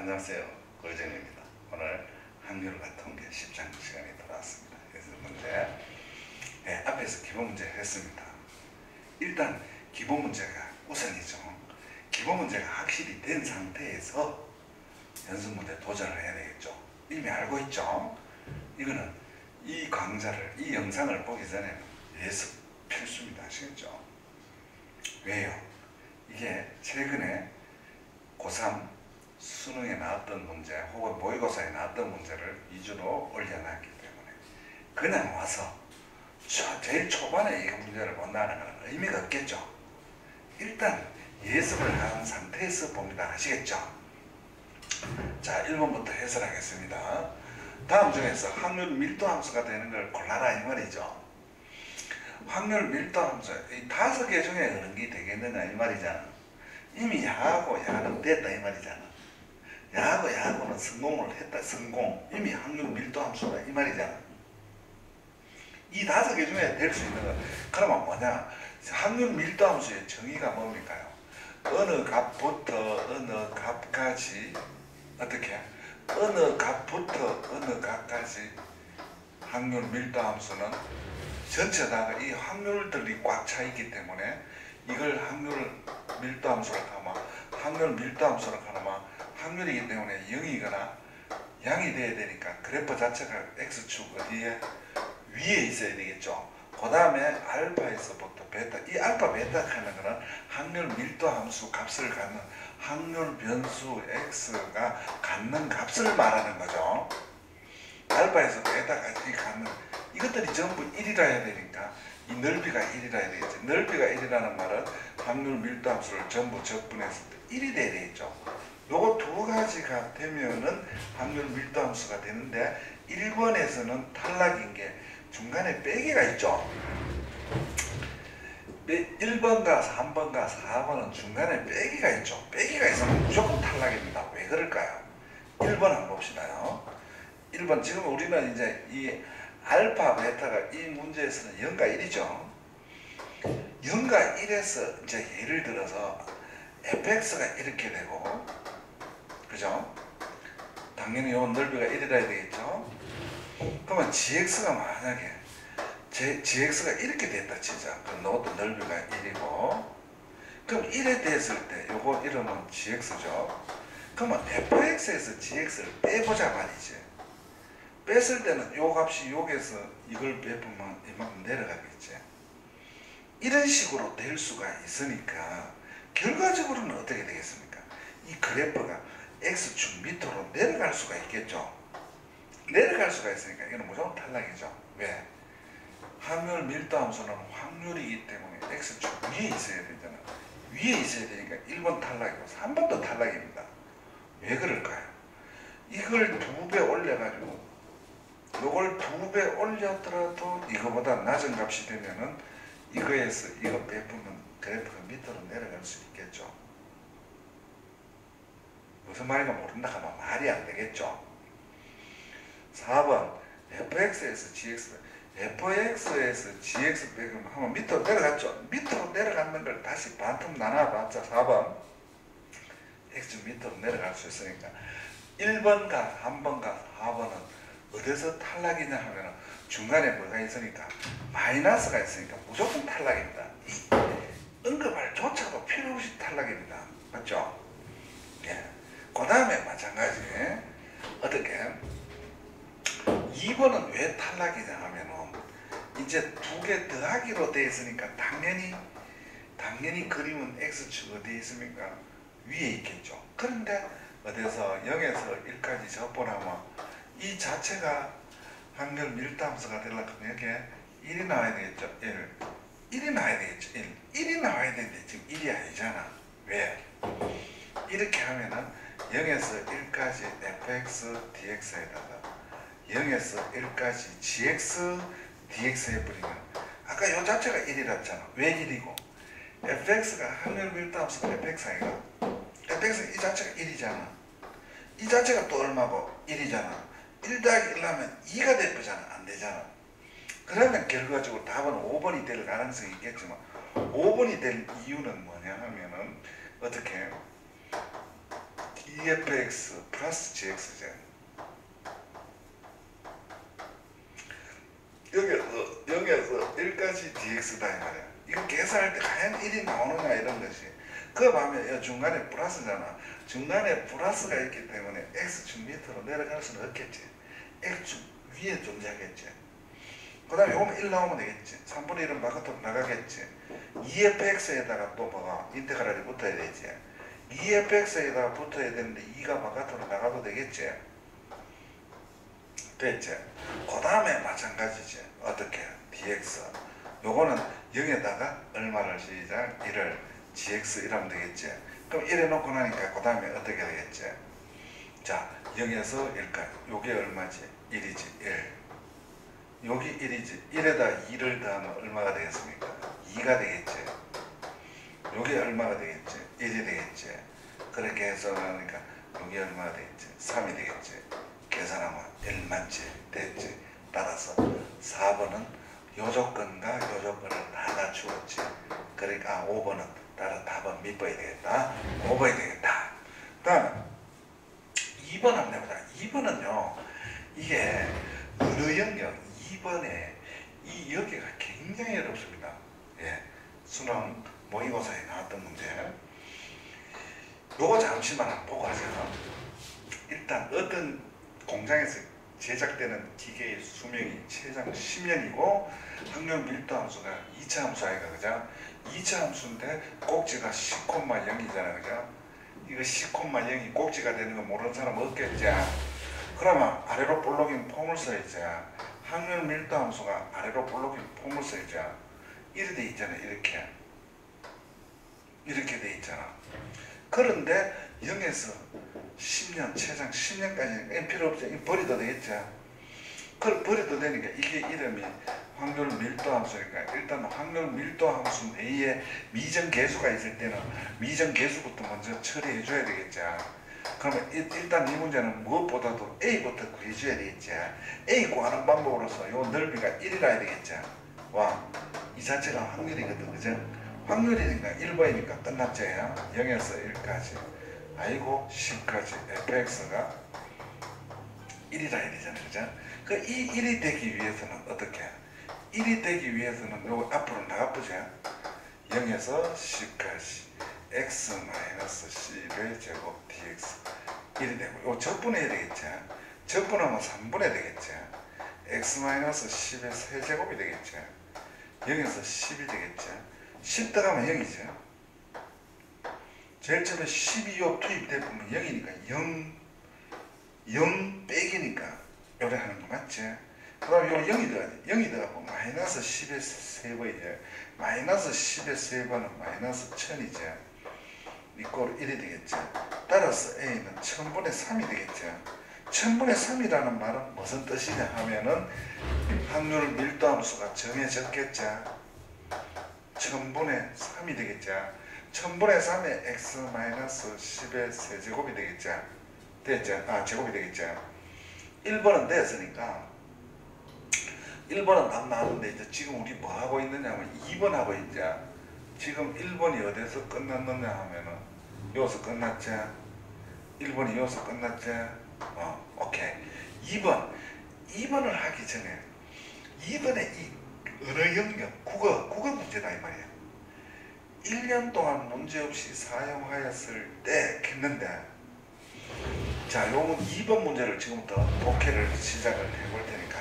안녕하세요. 고유정입니다. 오늘 확률과 통계 10장 시간이 돌아왔습니다. 그래서 문제 앞에서 기본 문제 했습니다. 일단 기본 문제가 우선이죠. 기본 문제가 확실히 된 상태에서 연습 문제 도전을 해야 되겠죠. 이미 알고 있죠. 이거는 이 강좌를, 이 영상을 보기 전에는 예습 필수입니다. 아시겠죠? 왜요? 이게 최근에 고3 수능에 나왔던 문제 혹은 모의고사에 나왔던 문제를 위주로 올려놨기 때문에 그냥 와서 제일 초반에 이 문제를 본다는 건 의미가 없겠죠. 일단 예습을 한 상태에서 봅니다. 아시겠죠? 자, 1번부터 해설하겠습니다. 다음 중에서 확률 밀도 함수가 되는 걸 골라라 이 말이죠. 확률 밀도 함수 이 5개 중에 어느 게 되겠느냐 이 말이잖아. 이미 야하고 야는 됐다 이 말이잖아. 야하고 야하고는 성공을 했다. 성공. 이미 확률 밀도 함수다 이 말이잖아. 이 5개 중에 될 수 있는 건 그러면 뭐냐? 확률 밀도 함수의 정의가 뭡니까요? 어느 값부터 어느 값까지 어떻게? 어느 값부터 어느 값까지 확률 밀도 함수는 전체 다 이 확률들이 꽉 차 있기 때문에 이걸 확률 밀도 함수로 하면 확률 밀도 함수로 하면 확률이기 때문에 0이거나 양이 돼야 되니까 그래프 자체가 x축 어디에 위에 있어야 되겠죠. 그 다음에 알파에서부터 베타, 이 알파 베타 하는 거는 확률 밀도 함수 값을 갖는 확률 변수 x가 갖는 값을 말하는 거죠. 알파에서 베타까지 갖는 이것들이 전부 1이라 해야 되니까 이 넓이가 1이라 해야 되겠죠. 넓이가 1이라는 말은 확률 밀도 함수를 전부 적분했을 때 1이 돼야 되겠죠. 요거 두 가지가 되면은 확률 밀도 함수가 되는데 1번에서는 탈락인 게 중간에 빼기가 있죠. 1번과 3번과 4번은 중간에 빼기가 있죠. 빼기가 있으면 무조건 탈락입니다. 왜 그럴까요? 1번 한번 봅시다요. 1번 지금 우리는 이제 이 알파 베타가 이 문제에서는 0과 1이죠. 0과 1에서 이제 예를 들어서 fx가 이렇게 되고 그죠? 당연히 요 넓이가 1이라 해야 되겠죠? 그러면 gx가 만약에 gx가 이렇게 됐다 치자. 그럼 이것도 넓이가 1이고 그럼 1에 됐을 때 요거 이름은 gx죠. 그러면 fx에서 gx를 빼보자 말이지. 뺐을 때는 요 값이 여기에서 이걸 빼보면 이만큼 내려가겠지. 이런 식으로 될 수가 있으니까 결과적으로는 어떻게 되겠습니까? 이 그래프가 x축 밑으로 내려갈 수가 있겠죠. 내려갈 수가 있으니까 이건 무조건 탈락이죠. 왜? 확률 밀도 함수는 확률이기 때문에 x축 위에 있어야 되잖아. 위에 있어야 되니까 1번 탈락이고 3번도 탈락입니다. 왜 그럴까요? 이걸 2배 올려가지고 요걸 2배 올렸더라도 이거보다 낮은 값이 되면은 이거에서 이거 빼보면 그래프가 밑으로 내려갈 수 있겠죠. 무슨 말인가 모른다 하면 말이 안 되겠죠. 4번 fx에서 gx 빼면 하면 밑으로 내려갔죠. 밑으로 내려가는 걸 다시 반틈 나눠봤자 4번 x축 밑으로 내려갈 수 있으니까 1번과 3번과 4번은 어디서 탈락이냐 하면 중간에 뭐가 있으니까 마이너스가 있으니까 무조건 탈락입니다. 이 언급할 조차도 필요 없이 탈락입니다. 맞죠? 예. 그 다음에 마찬가지 어떻게 2번은 왜 탈락이냐 하면은 이제 2개 더하기로 되어 있으니까 당연히 그림은 x축 어디에 있습니까? 위에 있겠죠. 그런데 어디서 0에서 1까지 접근하면 이 자체가 확률 밀도 함수가 되려면 여기에 1이 나와야 되겠죠. 1이 나와야 되겠죠. 1이 나와야 되는데 지금 1이 아니잖아. 왜? 이렇게 하면은 0에서 1까지 fx dx에다가 0에서 1까지 gx dx 해버리면 아까 요 자체가 1이랬잖아. 왜 1이고? fx가 확률 밀도 함수가 fx 아이가? fx는 이 자체가 1이잖아. 이 자체가 또 얼마고? 1이잖아. 1 더하기 1 하면 2가 되잖아. 안 되잖아. 그러면 결과적으로 답은 5번이 될 가능성이 있겠지만 5번이 될 이유는 뭐냐 하면은 어떻게 EFX 플러스 GX죠. 여기서 0에서 1까지 DX다 이 말이야. 이거 계산할 때 과연 1이 나오느냐 이런 것이. 그 다음에 중간에 플러스잖아. 중간에 플러스가 있기 때문에 X축 밑으로 내려갈 수는 없겠지. X축 위에 존재하겠지. 그 다음에 요거는 1 나오면 되겠지. 3분의 1은 바깥으로 나가겠지. EFX에다가 또 뭐가 인테그랄이 붙어야 되지. EFX에다가 붙어야 되는데 2가 바깥으로 나가도 되겠지. 됐지. 그 다음에 마찬가지지. 어떻게? DX. 요거는 0에다가 얼마를 시작? 1을 GX 이라면 되겠지. 그럼 1 해놓고 나니까 그 다음에 어떻게 되겠지? 자, 0에서 1까지. 요게 얼마지? 1이지. 1. 여기 1이지. 1에다 2를 더하면 얼마가 되겠습니까? 2가 되겠지. 요게 얼마가 되겠지? 1이 되겠지. 그렇게 해서 그러니까 요게 얼마가 되겠지? 3이 되겠지. 계산하면 1 맞지? 됐지. 따라서 4번은 요 조건과 요 조건을 다 갖추었지. 그러니까 5번은 따라 답은 몇 번이 되겠다? 5번이 되겠다. 다음에 2번 한번 해보자. 2번은요. 이게 어느 영역 2번에 이 여기가 굉장히 어렵습니다. 예, 수능 모의고사에 나왔던 문제. 요거 잠시만 한번 보고 하세요. 일단 어떤 공장에서 제작되는 기계의 수명이 최장 10년이고 확률 밀도 함수가 2차 함수 아이가 그죠? 2차 함수인데 꼭지가 10,0이잖아 그죠? 이거 10,0이 꼭지가 되는 거 모르는 사람 없겠지? 그러면 아래로 볼록인 폼을 써야지. 확률 밀도 함수가 아래로 볼록인 폼을 써야지. 이렇게 돼 있잖아. 이렇게 돼 있잖아. 그런데 0에서 10년, 최장 10년까지는 필요 없죠. 버려도 되겠죠. 그걸 버려도 되니까 이게 이름이 확률 밀도 함수니까 일단 확률 밀도 함수 내에 미정 계수가 있을 때는 미정 계수부터 먼저 처리해 줘야 되겠죠. 그러면 일단 이 문제는 무엇보다도 A부터 구해줘야 되겠죠. A 구하는 방법으로서 요 넓이가 1이라 해야 되겠죠. 와, 이 자체가 확률이거든, 그죠? 확률이니까 1번이니까 끝났죠. 0에서 1까지. 아이고 10까지 fx가 1이라 해야 되잖아요. 그죠? 그 이 1이 되기 위해서는 어떻게? 1이 되기 위해서는 요거 앞으로 나가보죠. 0에서 10까지 x-10의 제곱 dx 1이 되고 요 적분해야 되겠죠. 적분하면 3분의 되겠죠. x-10의 세제곱이 되겠죠. 0에서 10이 되겠죠. 10 더하면 0이죠. 제일 처음에 12요 투입되면 0이니까 0 빼기니까 요래 하는 거 맞지? 그 다음에 요 0이 들어가지. 0이 들어가고 마이너스 10의 3번이죠. 마이너스 10의 3번은 마이너스 1000이죠. 이꼴 1이 되겠죠. 따라서 A는 1000분의 3이 되겠죠. 1000분의 3이라는 말은 무슨 뜻이냐 하면은 확률 밀도 함수가 정해졌겠죠. 1000분의 3이 되겠죠. 1000분의 3의 x-10의 세제곱이 되겠죠. 됐죠? 제곱이 되겠죠. 1번은 됐으니까 1번은 답 나왔는데 이제 지금 우리 뭐 하고 있느냐 하면 2번 하고 있죠. 지금 1번이 어디서 끝났느냐 하면은 여기서 끝났죠. 1번이 여기서 끝났죠. 오케이. 2번을 하기 전에 2번에 이 언어 영역 국어 문제다 이 말이야. 1년 동안 문제없이 사용하였을 때 했는데 자, 요건 2번 문제를 지금부터 독해를 시작을 해볼 테니까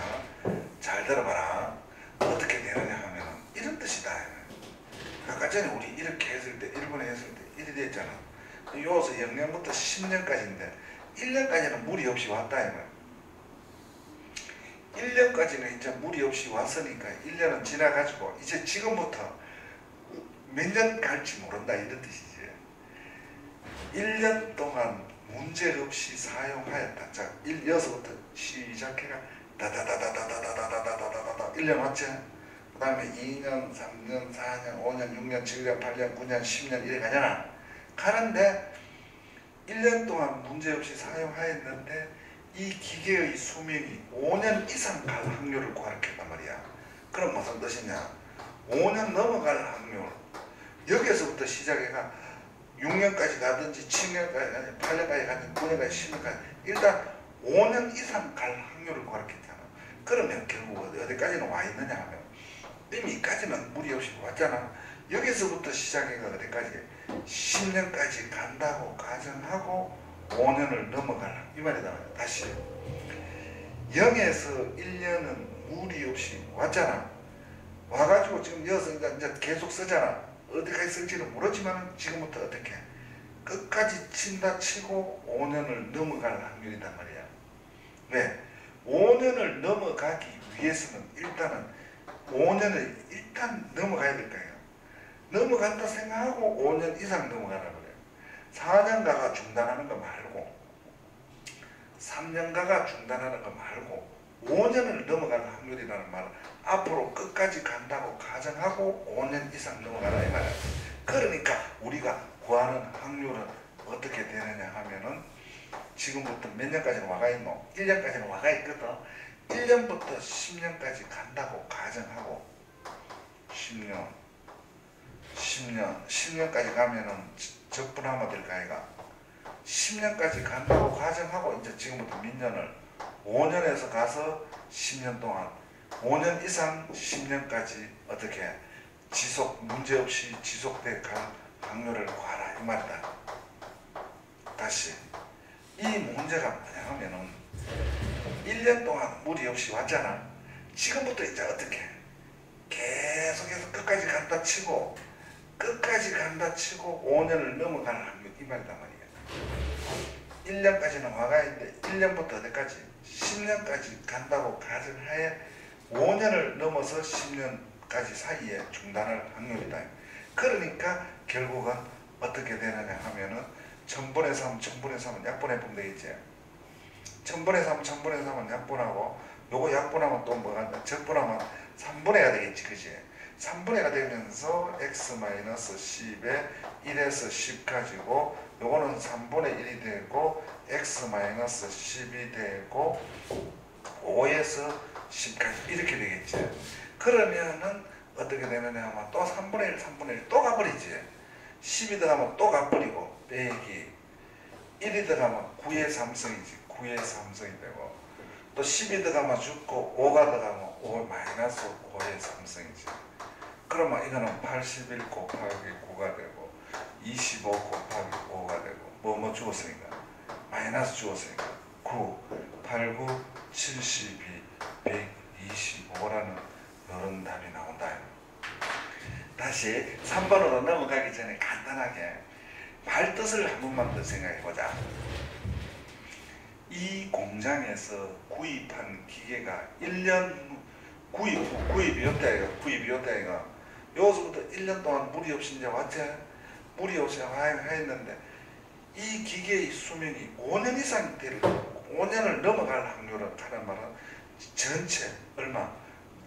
잘 들어봐라. 어떻게 되느냐 하면 이런 뜻이다. 아까 전에 우리 이렇게 했을 때 1번에 했을 때 1이 됐잖아. 여기서 0년부터 10년까지인데 1년까지는 무리 없이 왔다 이 말. 1년까지는 이제 무리 없이 왔으니까 1년은 지나가지고 이제 지금부터 몇 년 갈지 모른다 이런 뜻이지. 1년 동안 문제없이 사용하였다. 자, 1여서부터 시작해가 다다다다다다다다다다다다 1년 왔지? 그 다음에 2년, 3년, 4년, 5년, 6년, 7년, 8년, 9년, 10년 이래 가잖아. 가는데 1년 동안 문제없이 사용하였는데 이 기계의 수명이 5년 이상 갈 확률을 가르쳤단 말이야. 그럼 무슨 뜻이냐? 5년 넘어갈 확률. 여기서부터 시작해가 6년까지 가든지 7년까지 가든지 8년까지 가든지 9년까지 10년까지 일단 5년 이상 갈 확률을 구하겠잖아. 그러면 결국 어디까지는 와 있느냐 하면 이미 이까지는 무리 없이 왔잖아. 여기서부터 시작해가 어디까지 10년까지 간다고 가정하고 5년을 넘어가라 이 말이다. 다시 0에서 1년은 무리 없이 왔잖아. 와가지고 지금 여기서 이제 계속 쓰잖아. 어디까지 쓸지는 모르지만 지금부터 어떻게 끝까지 친다 치고 5년을 넘어갈 확률이단 말이야. 왜? 5년을 넘어가기 위해서는 일단은 5년을 일단 넘어가야 될 거예요. 넘어간다 생각하고 5년 이상 넘어가라 그래요. 4년가가 중단하는 거 말고 3년가가 중단하는 거 말고 5년을 넘어갈 확률이라는 말은 앞으로 끝까지 간다고 가정하고 5년 이상 넘어가라 이 말이야. 그러니까 우리가 구하는 확률은 어떻게 되느냐 하면은 지금부터 몇 년까지는 와가 있노? 1년까지는 와가 있거든. 1년부터 10년까지 간다고 가정하고 10년까지 가면은 적분하면 될까 아이가? 10년까지 간다고 가정하고 이제 지금부터 몇 년을 5년에서 가서 10년 동안 5년 이상 10년까지 어떻게 지속 문제없이 지속돼 갈 확률을 구하라 이 말이다. 다시 이 문제가 뭐냐 하면은 1년 동안 무리 없이 왔잖아. 지금부터 이제 어떻게 계속해서 끝까지 간다 치고 5년을 넘어가는 확률 이 말이단 말이야. 1년까지는 와가 있는데 1년부터 어디까지 10년까지 간다고 가정하에 5년을 넘어서 10년까지 사이에 중단할 확률이다. 그러니까 결국은 어떻게 되느냐 하면은 1000분의 3, 1000분의 3은 약분해보면 되겠지. 1000분의 3, 1000분의 3은 약분하고 요거 약분하면 또 뭐가 적분하면 3분해가 되겠지. 그지? 3분해가 되면서 x-10에 1에서 10 가지고 요거는 3분의 1이 되고 x-10이 되고 5에서 10까지 이렇게 되겠지. 그러면은 어떻게 되느냐 하면 또 3분의 1, 3분의 1 또 가버리지. 10이 들어가면 또 가버리고 빼기 1이 들어가면 9의 3승이지. 9의 3승이 되고 또 10이 들어가면 죽고 5가 들어가면 5 마이너스 5의 3승이지. 그러면 이거는 81 곱하기 9가 되고 25 곱하기 5가 되고 뭐 주었으니까 마이너스 주었으니까 9, 8, 9, 72, 125라는 이런 답이 나온다. 다시 3번으로 넘어가기 전에 간단하게 말뜻을 한 번만 더 생각해보자. 이 공장에서 구입한 기계가 1년 구입이었다 이가 여기서부터 1년 동안 무리 없이 이제 왔지. 무리 없이 했는데 이 기계의 수명이 5년 이상 될 5년을 넘어갈 확률은 하는 말은 전체 얼마?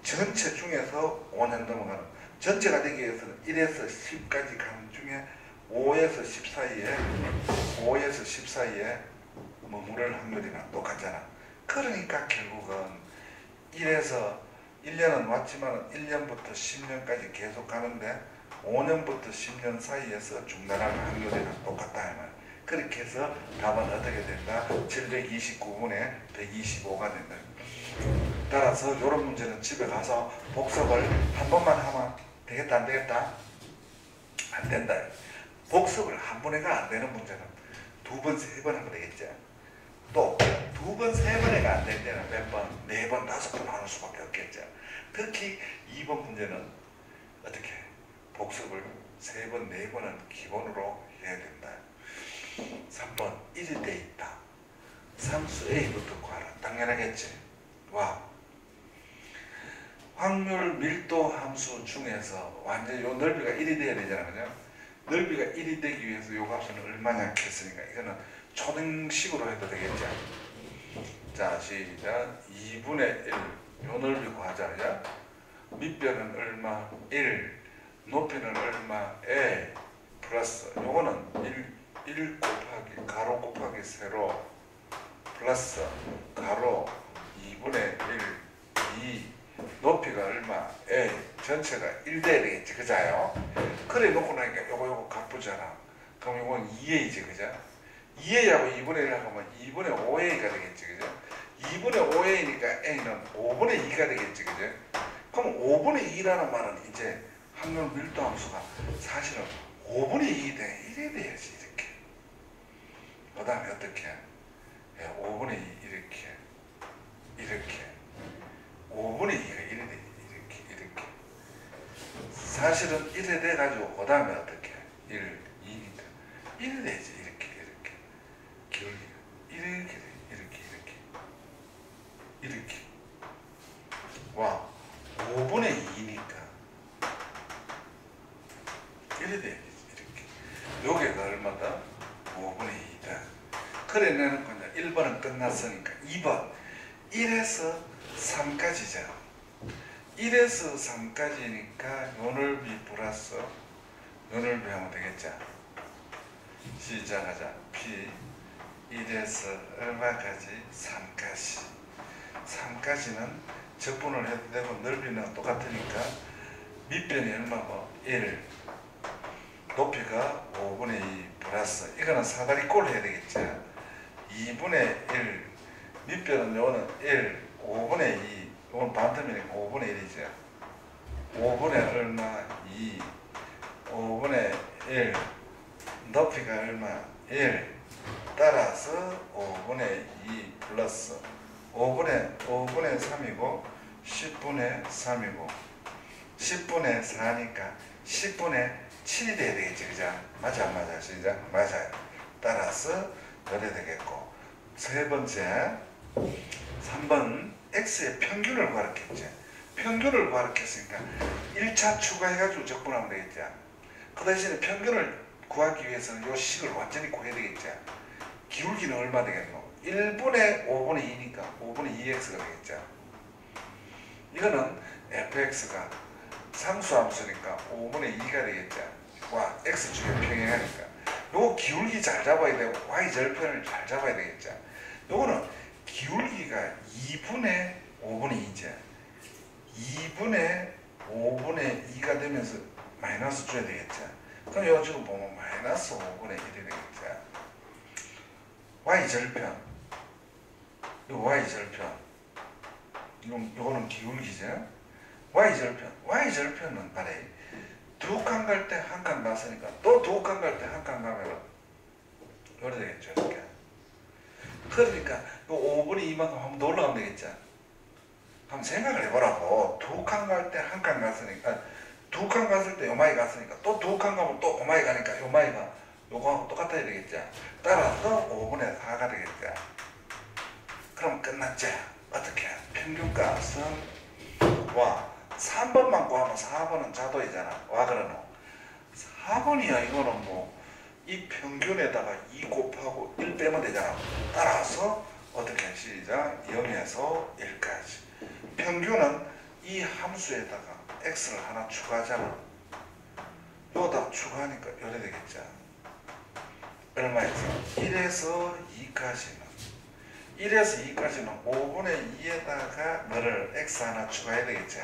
전체 중에서 5년 넘어가는 전체가 되기 위해서는 1에서 10까지 가는 중에 5에서 10 사이에 머무를 확률이랑 똑같잖아. 그러니까 결국은 1년은 왔지만 1년부터 10년까지 계속 가는데 5년부터 10년 사이에서 중단할 확률이랑 똑같다. 그렇게 해서 답은 어떻게 된다? 729분의 125가 된다. 따라서 이런 문제는 집에 가서 복습을 한 번만 하면 되겠다 안 되겠다? 안 된다. 복습을 한 번에가 안 되는 문제는 두 번, 세 번 하면 되겠지. 또 두 번, 세 번에가 안 될 때는 몇 번, 네 번, 다섯 번 하는 수밖에 없겠죠. 특히 2번 문제는 어떻게 복습을 세 번, 네 번은 기본으로 해야 된다. 3번 1이 돼 있다. 상수 A부터 구하라. 당연하겠지. 와. 확률 밀도 함수 중에서 완전히 요 넓이가 1이 돼야 되잖아. 그죠? 넓이가 1이 되기 위해서 요 값은 얼마냐 했으니까 이거는 초등식으로 해도 되겠죠. 자, 시작. 2분의 1. 요 넓이 구하자. 그죠? 밑변은 얼마? 1. 높이는 얼마? A. 플러스. 요거는 1 곱하기 가로 곱하기 세로 플러스 가로 2분의 1 2 높이가 얼마? A 전체가 1 돼야 되겠지. 그자요? 그래 놓고 나니까 요거 갚으잖아. 그럼 이건 2a지, 그죠? 2a하고 2분의 1 하면 2분의 5a가 되겠지, 그죠? 2분의 5a니까 a는 5분의 2가 되겠지, 그죠? 그럼 5분의 2라는 말은 이제 확률 밀도 함수가 사실은 5분의 2 대 1에 돼야지, 이렇게. 그 다음에 어떻게? 5분의 2 이렇게 5분의 2가 1에 돼, 이렇게. 사실은 1에 돼가지고 그 다음에 어떻게? 1, 2니까 1에 되지, 이렇게 기울기가 이렇게 돼, 이렇게. 와, 5분의 2니까 1에 돼야지, 이렇게. 요게가 얼마다? 5분의 2다. 그래, 내는 그냥 1번은 끝났으니까 2번 1에서 3까지죠. 1에서 3까지니까 요 넓이 플러스 요 넓이 하면 되겠죠. 시작하자. P 1에서 얼마까지? 3까지. 3까지는 적분을 해도 되고 넓이는 똑같으니까 밑변이 얼마고? 1. 높이가 5분의 2 플러스 이거는 사다리 꼴 해야 되겠죠. 2분의 1 밑변은 요거는 1 5분의 2 이건 반틈이니까 5분의 1이죠. 5분의 얼마? 2 5분의 1 높이가 얼마? 1 따라서 5분의 2 플러스 5분의 3이고 10분의 3이고 10분의 4니까 10분의 7이 돼야 되겠지, 그죠? 맞아, 안 맞아? 시작. 맞아요. 따라서 그래 되겠고, 세 번째 3번 x의 평균을 구하랬겠지. 평균을 구하랬겠으니까 1차 추가해가지고 적분하면 되겠죠. 그 대신에 평균을 구하기 위해서는 요 식을 완전히 구해야 되겠죠. 기울기는 얼마 되겠노? 1분의 5분의 2니까 5분의 2x가 되겠죠. 이거는 fx가 상수함수니까 5분의 2가 되겠죠. 와, x축에 평행하니까. 요거 기울기 잘 잡아야 되고 y절편을 잘 잡아야 되겠죠. 요거는 기울기가 2분의 5분의 2죠. 2분의 5분의 2가 되면서 마이너스 줘야 되겠죠. 그럼 요 지금 보면 마이너스 5분의 1이 되겠죠. y절편. 요 y절편. 요거는 기울기죠. y절편은 말해. 두 칸 갈 때 한 칸 갔으니까 또 두 칸 갈 때 한 칸 가면 요래 되겠죠, 이렇게. 그러니까 요 5분의 2만큼 한번 더 올라가면 되겠죠. 한번 생각을 해보라고. 두 칸 갈 때 한 칸 갔으니까 두 칸 갔을 때 요마이 갔으니까 또 두 칸 가면 또 요마이 가니까 요마이가 요거하고 똑같아야 되겠죠. 따라서 5분의 4가 되겠죠. 그럼 끝났죠. 어떻게? 평균값은 와 3번만 구하면 4번은 자도이잖아. 와 그러노? 4번이야. 이거는 뭐 이 평균에다가 2 곱하고 1 빼면 되잖아. 따라서 어떻게? 시작. 0에서 1까지. 평균은 이 함수에다가 x를 하나 추가하잖아. 요다 추가하니까 요래 되겠죠. 얼마에서? 1에서 2까지는 1에서 2까지는 5분의 2에다가 너를 x 하나 추가해야 되겠죠.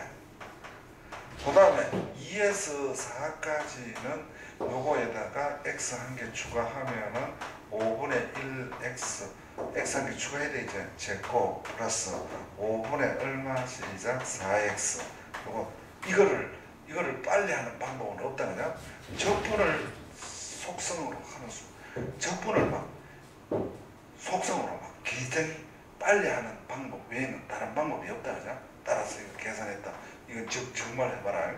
그 다음에 2에서 4까지는 요거에다가 x 한 개 추가하면은 5분의 1x x 한 개 추가해야 되죠. 제곱 플러스 5분의 얼마? 시작. 4x. 요거 이거를 빨리 하는 방법은 없다, 그냥 적분을 속성으로 하는 수. 적분을 막 속성으로 막 굉장히 빨리 하는 방법 외에는 다른 방법이 없다, 그죠? 따라서 이거 계산했다. 이거 정말 해봐라.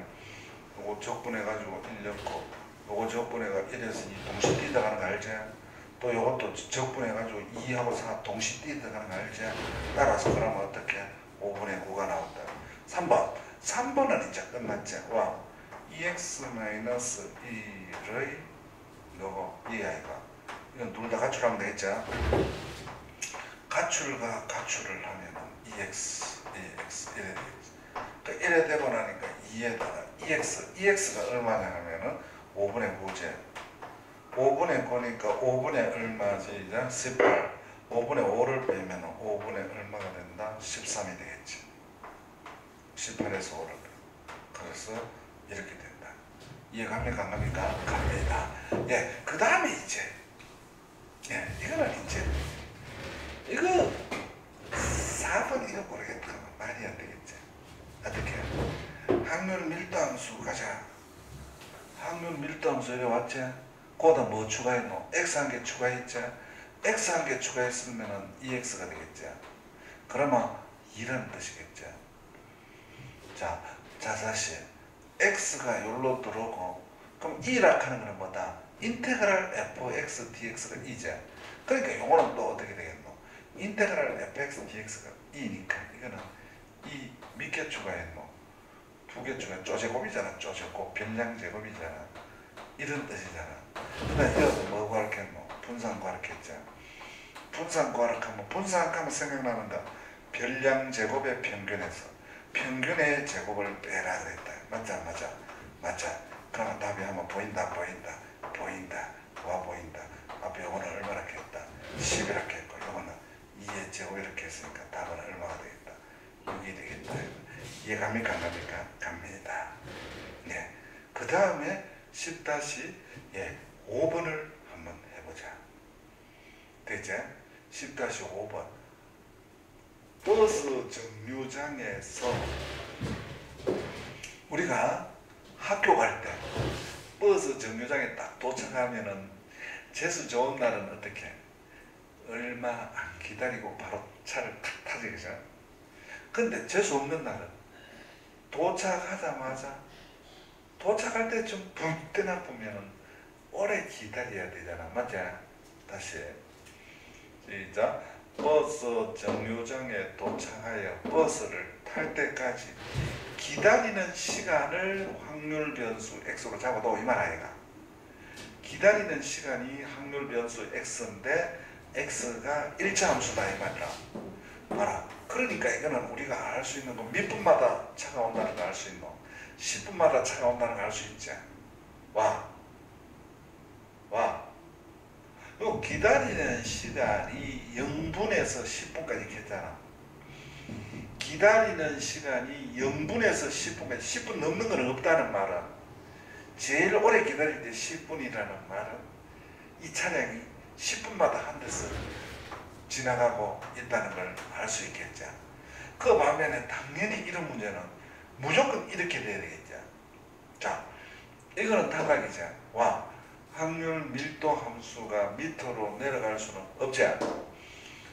요거 적분해가지고 1 넣고, 요거 적분해가 1에서 2 동시 뛰어가는 거 알지? 또 요것도 적분해가지고 2하고 4 동시 뛰어가는 거 알지? 따라서 그러면 어떻게? 5분의 9가 나온다. 3번은 이제 끝났지? 와, 2x-1의 요거 이 아이가 이건 둘 다 가출하면 되겠죠? 가출과 가출을 하면은 2x 이래 되겠지. 그러니까 1에 되고 나니까 2에다가 EX가 얼마냐 하면은 5분의 9제. 5분의 9니까 5분의 얼마지? 18. 5분의 5를 빼면 5분의 얼마가 된다? 13이 되겠지. 18에서 5를 빼. 그래서 이렇게 된다. 이해갑니까? 안 갑니까? 갑니다. 예, 그 다음에 이제 예, 이거는 이제 이거 4번 이거 모르겠다. 말이 안 되겠지. 어떻게? 확률 밀도함수 가자. 확률 밀도함수 이래 왔지? 거기다 뭐 추가했노? x 한 개 추가했지? x 한 개 추가했으면은 2x가 되겠지? 그러면 이런 뜻이겠지? 자, 다시 x가 여기로 들어오고 그럼 2라 하는 거는 뭐다? 인테그랄 fx dx가 2죠. 그러니까 요거는 또 어떻게 되겠노? 인테그랄 fx dx가 2니까 이거는 2 몇 개 추가했노? 2개 추가, 쪼제곱이잖아. 쪼제곱, 변량제곱이잖아. 이런 뜻이잖아. 근데 여기서 뭐 구하겠노? 분산 구하겠죠. 분산 구하면 분산하면 생각나는 거 변량제곱의 평균에서 평균의 제곱을 빼라 그랬다. 맞자 안 맞아? 맞자. 그러면 답이 한번 보인다 보인다 보인다 와 보인다. 앞에 요거는 얼마나 했다? 10이라고 했고 요거는 2의 제곱 이렇게 했으니까 답은 얼마가 되겠다? 6이 되겠다. 이해갑니까? 안 갑니까? 갑니다. 네. 그 다음에 10-5번을 한번 해보자. 되죠? 10-5번 버스 정류장에서 우리가 학교 갈 때 버스 정류장에 딱 도착하면은 재수 좋은 날은 어떻게 얼마 안 기다리고 바로 차를 탁 타지 그죠? 근데 재수 없는 날은 도착하자마자 도착할 때 좀 붕 뜨나 보면은 오래 기다려야 되잖아. 맞지? 다시 시작. 버스 정류장에 도착하여 버스를 탈 때까지 기다리는 시간을 확률 변수 x로 잡아도 이 말 아이가. 기다리는 시간이 확률 변수 x인데 x가 1차 함수다 이 말이라. 봐라. 그러니까 이거는 우리가 알 수 있는 거 몇 분마다 차가 온다는 거 알 수 있노? 10분마다 차가 온다는 거 알 수 있지. 와. 요 기다리는 시간이 0분에서 10분까지 했잖아. 기다리는 시간이 0분에서 10분까지 10분 넘는 건 없다는 말은 제일 오래 기다릴 때 10분이라는 말은 이 차량이 10분마다 한 대서 지나가고 있다는 걸 알 수 있겠죠. 그 반면에 당연히 이런 문제는 무조건 이렇게 돼야 되겠죠. 자, 이거는 다각이죠. 와, 확률 밀도 함수가 밑으로 내려갈 수는 없지.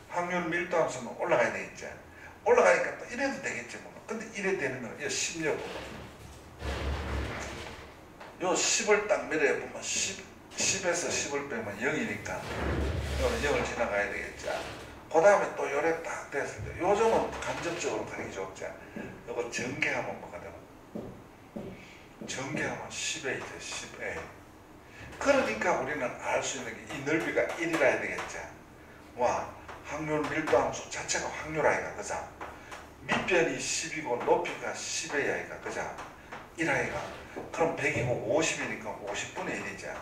확률 밀도 함수는 올라가야 되겠죠. 올라가니까 또 이래도 되겠지. 뭐. 근데 이래 되는 건 10력. 요 10을 딱 밀어야 보면 10에서 10을 빼면 0이니까 이거는 0을 지나가야 되겠죠. 그 다음에 또 요래 딱 됐을 때 요즘은 간접적으로 가는 게 좋죠. 이거 전개하면 뭐가 되나? 전개하면 10에 이제 10에. 그러니까 우리는 알 수 있는 게 이 넓이가 1이라 해야 되겠죠. 와, 확률 밀도 함수 자체가 확률 아이가 그자. 밑변이 10이고 높이가 10의 아이가 그자. 1 아이가. 그럼 100이고 50이니까 50분의 1이죠.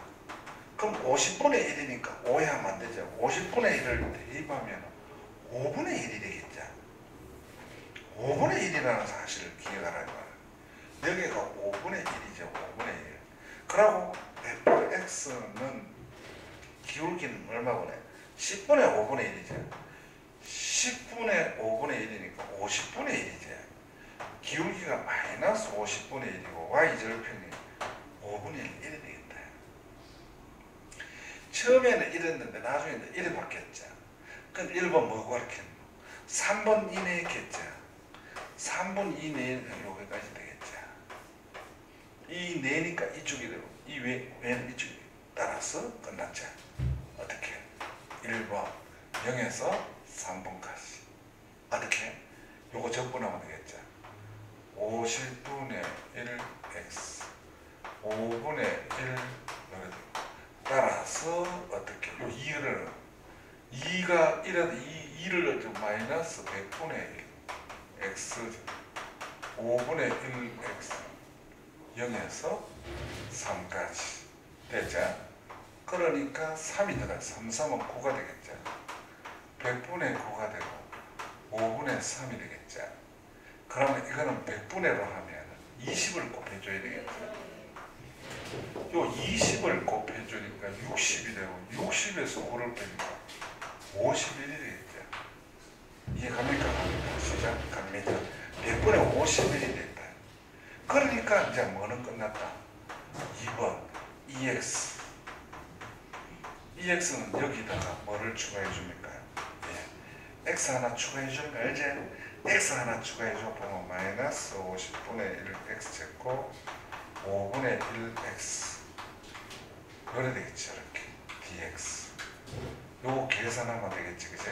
그럼 50분의 1이니까 오해하면 안 되죠. 50분의 1을 대입하면 5분의 1이 되겠죠. 5분의 1이라는 사실을 기억하라는 거야. 여기가 5분의 1이죠. 5분의 1. 그러고 fx는 기울기는 얼마분의? 10분의 5분의 1이죠. 10분의 5분의 1이니까 50분의 1이죠. 기울기가 마이너스 50분의 1이고 y절편이 5분의 1이 되겠다. 처음에는 이랬는데 나중에는 이래 바뀌었죠. 근데 1번 뭐 구하겠노? 3번 이내에 겠죠. 3분 이내에는 여기까지 되겠죠. 이 내니까 이쪽이 되고 이 외는 이쪽이 따라서 끝났죠. 어떻게? 1번 0에서 3분까지 어떻게? 요거 적분하면 되겠죠. 50분의 1x 5분의 1 따라서 어떻게? 요 2를 2가 1에도 2를 마이너스 100분의 1 x 5분의 1x 0에서 3까지 되죠. 그러니까 3이 들어가요. 3, 3은 9가 되겠죠. 100분의 9가 되고 5분의 3이 되겠죠. 그러면 이거는 100분의로 하면 20을 곱해줘야 되겠죠. 요 20을 곱해주니까 60이 되고 60에서 9를 빼니까 51이 되겠죠. 이해 갑니까? 시작 갑니다. 100분의 51이 됐다. 그러니까 이제 뭐는 끝났다. 2번 EX. EX는 여기다가 뭐를 추가해 줍니까? 예. X 하나 추가해 주면 알지? X 하나 추가해 줘 보면 마이너스 50분의 1 X제곱 5분의 1 X 이래 되겠지. 이렇게 DX 요거 계산하면 되겠지. 그치?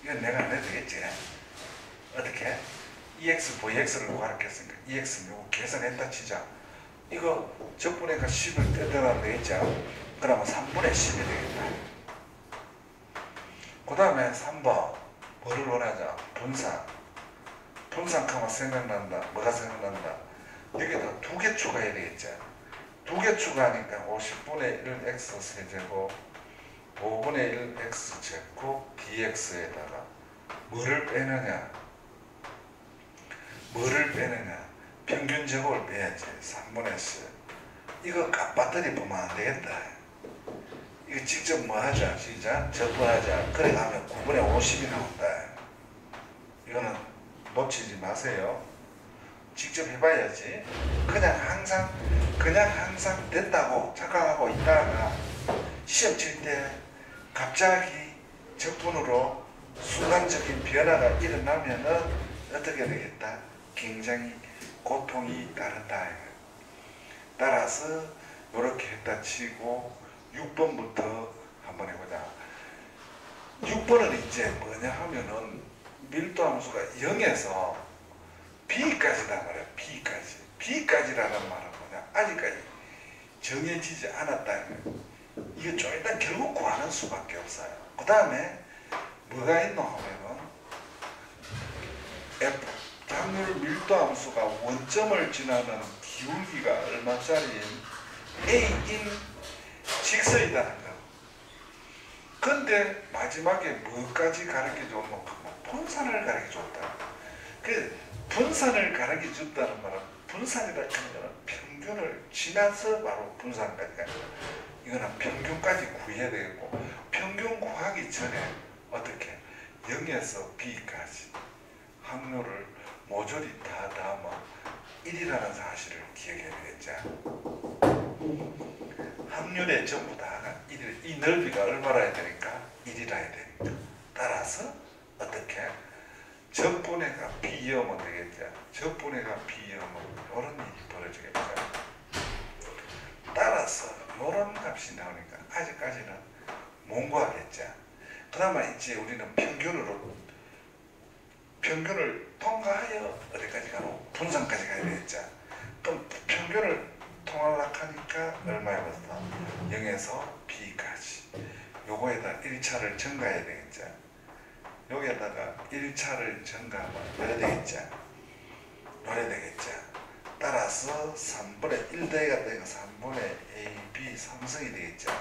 이건 내가 안 해도 되겠지. 어떻게? EX, VX를 구하랬으니까 EX는 요거 계산했다 치자. 이거 적분해가 10을 떼더라도 되겠죠. 그러면 3분의 10이 되겠다. 그 다음에 3번 뭐를 원하자? 분산. 분산하면 생각난다. 뭐가 생각난다? 여기다 2개 추가해야 되겠죠. 2개 추가하니까 50분의 1 x 세제곱 5분의 1 x 제곱 dx에다가 뭐를 빼느냐? 뭐를 빼느냐? 평균 제곱을 빼야지. 3분의 10. 이거 값바터리 보면 안 되겠다. 이거 직접 뭐 하자. 시작. 적분하자. 그래 가면 9분의 50이 나온다. 이거는 놓치지 마세요. 직접 해봐야지. 그냥 항상 됐다고 착각하고 있다가 시험 칠 때 갑자기 적분으로 순간적인 변화가 일어나면은 어떻게 되겠다? 굉장히 고통이 따른다. 따라서 이렇게 했다 치고 6번부터 한번 해보자. 6번은 이제 뭐냐 하면은 밀도함수가 0에서 B까지다 말이야. B까지라는 말은 뭐냐? 아직까지 정해지지 않았다. 이거 좀 일단 결국 구하는 수밖에 없어요. 그 다음에 뭐가 있노 하면은 F 확률 밀도함수가 원점을 지나는 기울기가 얼마짜리인 A인 직선이라는 거. 근데 마지막에 뭐까지 가르쳐줬노? 분산을 가르쳐줬다. 그 분산을 가르쳐줬다는 말은 분산이라는 거는 평균을 지나서 바로 분산까지 가는 거야. 이거는 평균까지 구해야 되겠고 평균 구하기 전에 어떻게 0에서 B까지 확률을 모조리 다 담아 1이라는 사실을 기억해야 되겠죠. 확률에 전부 다가 1, 이 넓이가 얼마라 해야 되니까 1이라 해야 되니까. 따라서 어떻게? 적분해가 B이면 되겠죠. 적분해가 B이면 이런 일이 벌어지겠죠. 따라서 이런 값이 나오니까 아직까지는 못 구하겠죠. 그나마 이제 우리는 평균을 통과하여 어디까지 가노? 분산까지 가야 되겠죠. 그럼 평균을 통하려고 하니까 얼마에 벌써? 0에서 B까지. 요거에다 1차를 증가해야 되겠죠. 여기에다가 1차를 증가하면 뭐야 되겠죠? 뭐야 되겠죠? 따라서 3분의 1 더해가 되니까 3분의 AB 3승이 되겠죠.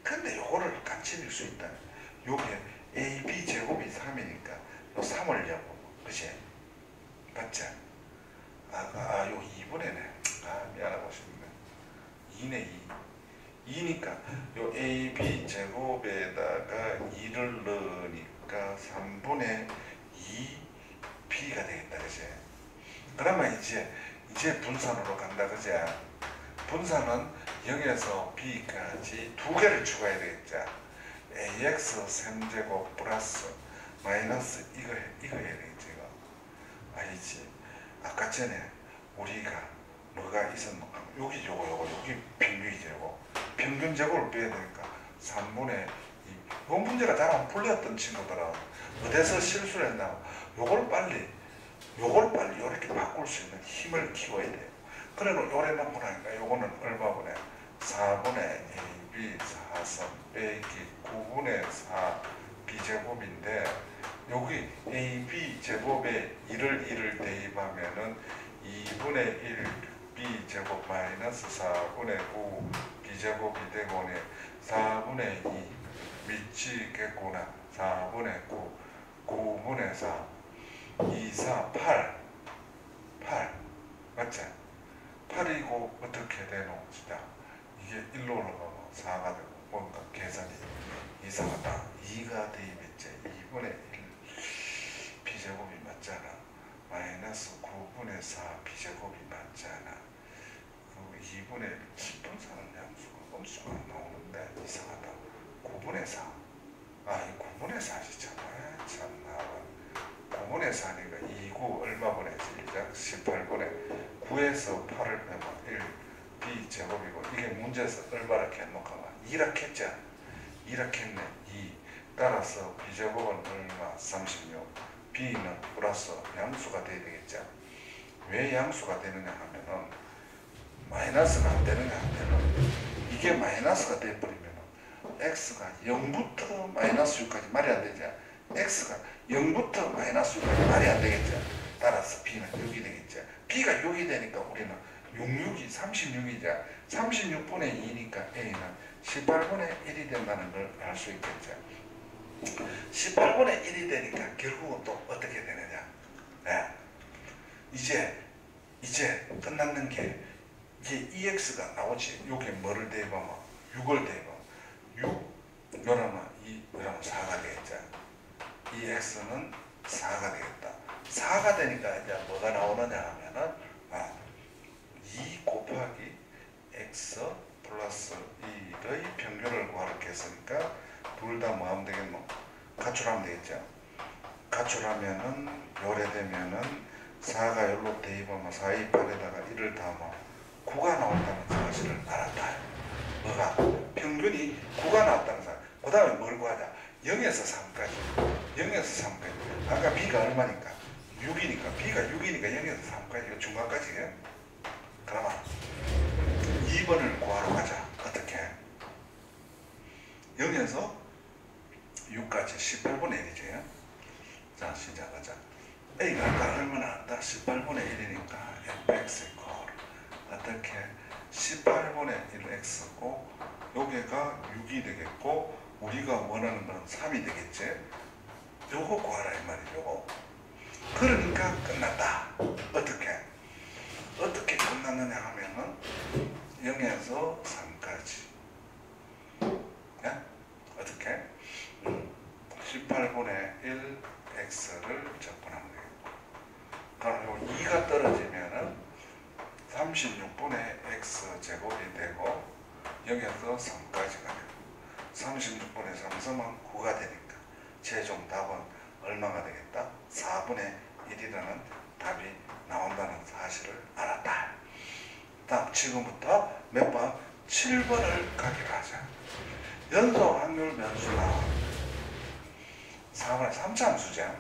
근데 요거를 같이 넣을 수 있다. 요게 AB 제곱이 3이니까 요 3을 려고. 그치? 맞죠? 요 2분의네. 미안하고 싶네. 2네 2. 2니까 요 AB 제곱에다가 2를 넣으니까 3분의 2 B가 되겠다. 그치? 그러면 이제 분산으로 간다. 그치? 분산은 0에서 B까지 2개를 추가해야 되겠죠. AX 3제곱 플러스 마이너스 이거 해야 되겠지. 이거 알지? 아까 전에 우리가 뭐가 있었노? 여기 여기 평균이제곱. 평균 제곱을 빼야 되니까 3분의 2. 이 문제가 잘 안 풀렸던 친구들은 어디서 실수를 했나? 요걸 빨리 이렇게 바꿀 수 있는 힘을 키워야 돼요. 그래 요래만 보라니까 요거는 얼마분의 4분의 AB 4승 빼기 9분의 4 B제곱인데 여기 AB 제곱에 1을 대입하면은 2분의 1 B제곱 마이너스 4분의 9 B제곱이 되고네 4분의 2 미치겠구나. 4분의 9 9분의 4 2, 4, 8 맞지? 8이고 어떻게 되노? 진짜 이게 1로 올라가면 4가 되고 뭔가 계산이 이상하다. 2가 대입했지. 2분의 1 b제곱이 맞잖아. 마이너스 9분의 4 b제곱이 맞잖아. 그리고 2분의 1 10분 사는 양수가 음수가 안 나오는데 이상하다. 9분의 4. 이 9분의 4지 참. 참나. 9분의 4니까 2구 얼마 보내지? 18분의 9에서 8을 빼면 1 b제곱이고 이게 문제에서 얼마라 했노까? 2라 했죠? 2라 했네. 2. 따라서 b제곱은 얼마? 36. b는 플러스 양수가 돼야 되겠죠? 왜 양수가 되느냐 하면은 마이너스가 안 되느냐 하면은 이게 마이너스가 돼버리면은 x가 0부터 마이너스 6까지 말이 안 되죠? x가 0부터 마이너스 6까지 말이 안 되겠죠? 따라서 b는 6이 되겠죠? b가 6이 되니까 우리는 66이 36이죠? 36분의 2니까 a는 18분의 1이 된다는 걸 알 수 있겠죠? 18분의 1이 되니까 결국은 또 어떻게 되느냐? 이제 끝났는 게 이제 EX가 나오지. 여기에 뭐를 대입하면 6을 대입하면 6 요러면 2 요러면 4가 되겠죠. EX는 4가 되겠다. 4가 되니까 이제 뭐가 나오느냐 하면은 2 곱하기 X 플러스 2의 평균을 구하라고 했으니까 둘 다 뭐 하면 되겠노? 가출하면 되겠죠. 가출하면은 요래 되면은 4가 여기로 대입하면 4의 8에다가 1을 더하면 9가 나온다는 사실을 알았다. 뭐가? 평균이 9가 나왔다는 사실. 그 다음에 뭘 구하자? 0에서 3까지. 0에서 3까지. 아까 b가 얼마니까? 6이니까. b가 6이니까 0에서 3까지. 이거 중간까지. 그러면 2번을 구하러 가자. 어떻게? 0에서 6까지 18분의 1이지. 자, 시작하자. A가 아까 얼마나 한다? 18분의 1이니까 fx 이퀄 어떻게? 18분의 1x고 여기가 6이 되겠고 우리가 원하는 건 3이 되겠지? 요거 구하라 이 말이죠. 그러니까 끝났다. 어떻게 끝났느냐 하면은 0에서 3까지 어떻게? 18분의 1 x를 접근하면 되겠고 그럼 2가 떨어지면은 36분의 x 제곱이 되고 0에서 3까지가 되고 36분의 3 쓰면 9가 되니까 최종 답은 얼마가 되겠다? 4분의 1이라는 답이 나온다는 사실을 알았다. 다음 지금부터 몇 번? 7번을 가기로 하자. 연속 확률 변수가 4분의 3차함수죠.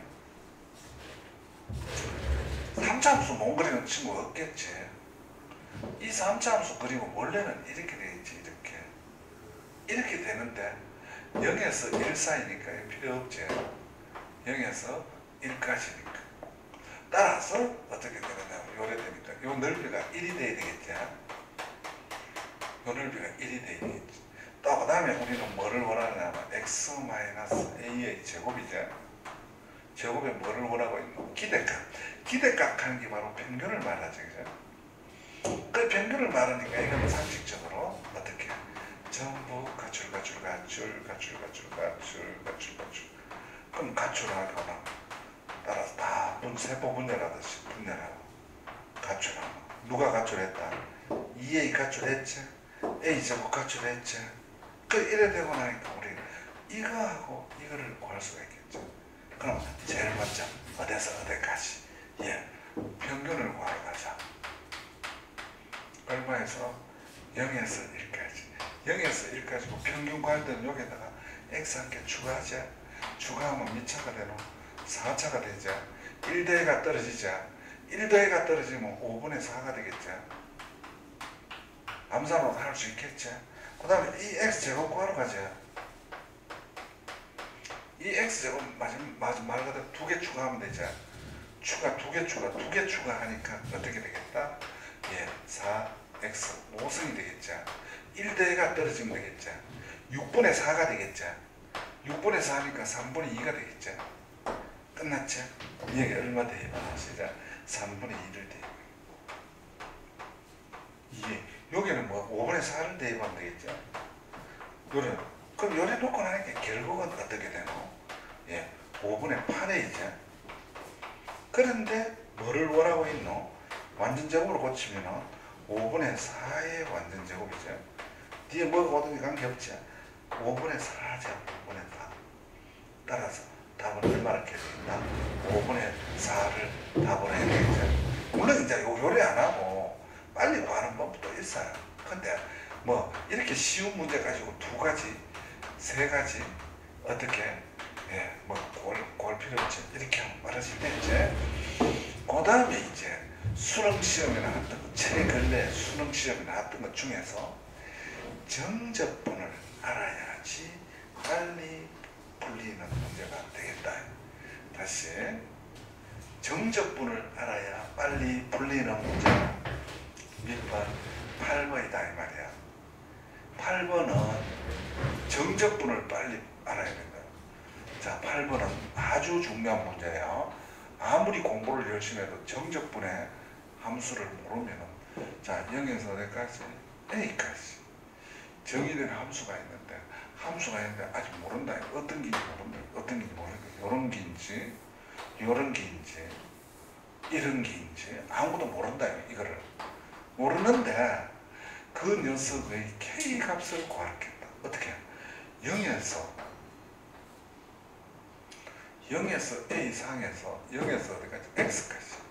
3차함수 못 그리는 친구 없겠지. 이 3차함수 그리고 원래는 이렇게 되겠지. 이렇게 되는데 0에서 1 사이니까 필요 없지. 0에서 1까지니까. 따라서 어떻게 되느냐. 요래 되니까 요 넓이가 1이 돼야 되겠지. 요 넓이가 1이 돼야 되겠지. 또 그 다음에 우리는 뭐를 원하느냐면 x-a의 제곱이죠. 제곱에 뭐를 원하고 있노? 기대값. 기대값 하는 게 바로 평균을 말하죠. 그죠? 그 평균을 말하니까 이거는 상식적으로 어떻게? 전부 가출. 그럼 가출하거나 따라서 다 세포 분열하듯이 분열하고 가출하고. 누가 가출했다? 2A 가출했지? A 제곱 가출했지? 이래 되고 나니까 우리 이거하고 이거를 구할 수가 있겠죠. 그럼 제일 먼저 어디서 어디까지? 평균을 구하러 가자. 얼마에서? 0에서 1까지. 0에서 1까지고 평균 구할 때는 여기다가 x 한 개 추가하자. 추가하면 몇 차가 되노? 4차가 되자. 1더해가 떨어지자. 1더해가 떨어지면 5분의 4가 되겠죠. 암산으로 할 수 있겠죠. 그 다음에 이 x제곱 구하러 가자. 이 x제곱 말 그대로 2개 추가하면 되죠. 두 개 추가하니까 어떻게 되겠다? 4x 5승이 되겠죠. 1더해가 떨어지면 되겠죠. 6분의 4가 되겠죠. 6분의 4니까 3분의 2가 되겠죠. 끝났죠? 여기 얼마 대입하나 시작. 3분의 2를 대입. 이게 여기는 뭐 5분의 4를 대입하면 되겠죠. 요래. 그럼 요래 놓고 나니까 결국은 어떻게 되노? 예, 5분의 8이죠. 그런데 뭐를 원하고 있노? 완전제곱으로 고치면은 5분의 4의 완전제곱이죠. 뒤에 뭐가 오든지 관계없죠. 5분의 4죠. 5분의 4. 따라서 답은 얼마를 켜야 되겠다? 5분의 4를 답으로 해야 되겠죠. 물론 이제 요래 안 하고 빨리 구하는 법도 있어요. 근데 뭐 이렇게 쉬운 문제 가지고 두 가지, 세 가지 어떻게 뭐 골 필요 없지. 이렇게 말하실 때 이제 그 다음에 이제 수능 시험에 나왔던 거, 최근래 수능 시험에 나왔던 것 중에서 정적분을 알아야지 빨리 풀리는 문제가 되겠다. 다시 정적분을 알아야 빨리 풀리는 문제가 몇 번? 8번이다 이 말이야. 8번은 정적분을 빨리 알아야 된다. 자, 8번은 아주 중요한 문제예요. 아무리 공부를 열심히 해도 정적분의 함수를 모르면은, 자, 0에서 어디까지? A까지 정의된 함수가 있는데 아직 모른다. 어떤 긴지 모른다. 어떤 긴지 모르니까 요런 긴지 요런 긴지 이런 긴지 아무것도 모른다. 이거를 모르는데 그 녀석의 K 값을 구하겠다. 어떻게? 0에서 A 상에서 0에서 어디까지? X까지.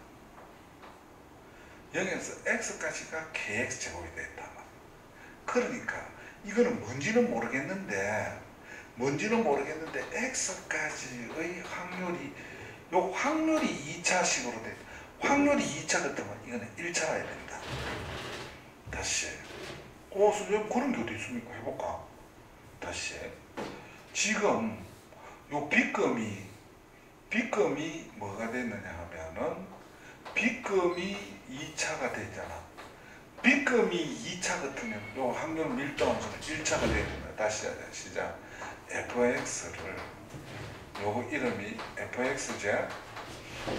0에서 X까지가 KX 제곱이 됐다. 그러니까 이거는 뭔지는 모르겠는데 X까지의 확률이, 요 확률이 2차식으로 돼. 확률이 2차 같으면 이거는 1차가 해야 된다. 다시. 선생님 그런 게 어디 있습니까? 해볼까? 다시. 지금 요 B금이 뭐가 됐느냐 하면은 B금이 2차가 되잖아. B금이 2차 같으면 요 확률 밀도함수는 1차가 되야 된다. 다시 하자. 시작. fx를 요거 이름이 fx죠.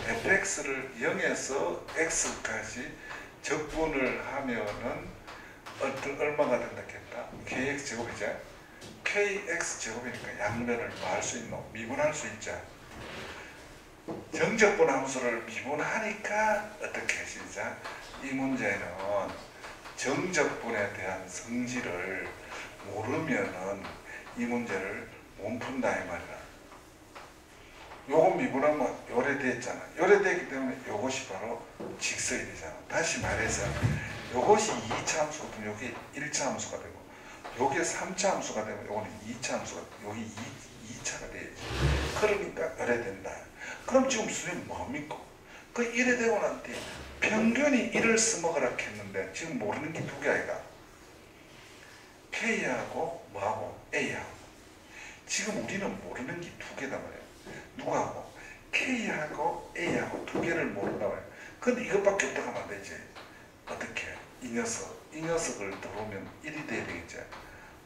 fx를 0에서 x까지 적분을 하면은 얼마가 된다 했다? kx 제곱이죠. kx 제곱이니까 양변을 뭐 할 수 있노? 미분할 수 있죠. 정적분 함수를 미분하니까 어떻게 시작? 이 문제는 정적분에 대한 성질을 모르면은 이 문제를 못 푼다 이 말이야. 요거 미분하면 요래됐잖아. 요래되기 때문에 요것이 바로 직설이 되잖아. 다시 말해서 요것이 2차 함수거든. 여기 1차 함수가 되고 요게 3차 함수가 되고 요거는 2차 함수가 되고 여기 2차가 돼야지. 그러니까 요래된다. 그럼 지금 선생님 뭡니까? 그 이래 되고 난 뒤에 평균이 1을 써먹으라 했는데 지금 모르는 게 두 개 아이가? K하고 뭐하고? A하고. 지금 우리는 모르는 게 두 개다 말이야. 누구하고? K하고 A하고 두 개를 모른다 말이야. 근데 이것밖에 없다고 하면 안 되지. 어떻게? 이 녀석을 들어오면 1이 돼야 되겠지.